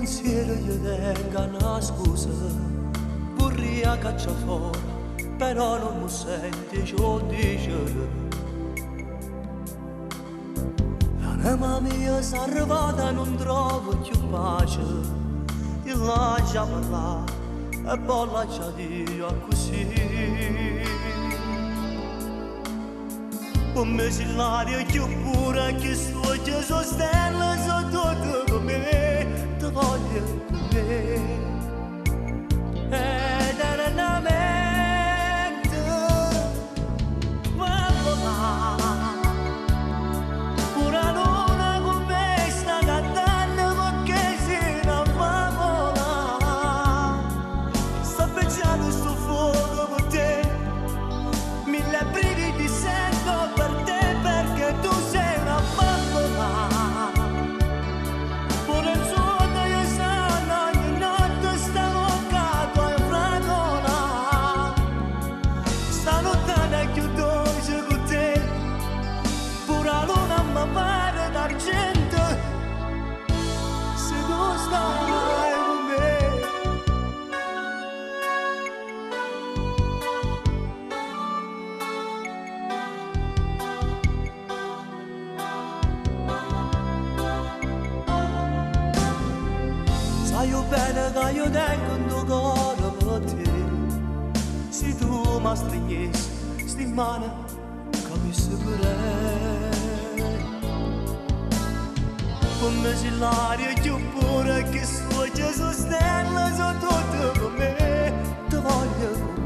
pensiero gli tenga una scusa, vorrei caccia fuori, però non mi senti ciò dice. L'anima mia si è arrivata, non trovo più pace, e lascia parlare e poi lascia dire così. Come se l'aria più pura che sfoggia su stelle sotto tutto me, ti voglio con me. Ed eternamente va volare, pura luna con me sta cantando perché si non va volare. Sto pensando sto fuoco per te, mille brividi sento per te perché tu sei una bambola. Pure il sud io sono ogni notte stancato e fragola. Stanotte è più dolce con te, pure la luna mi pare d'argento, se tu stai con me. Sai bene che io tengo un tuo cuore per te, se tu mi stringessi sti mani come saprei. Come se l'aria più pura che sfoggia su stelle sotto me, ti voglio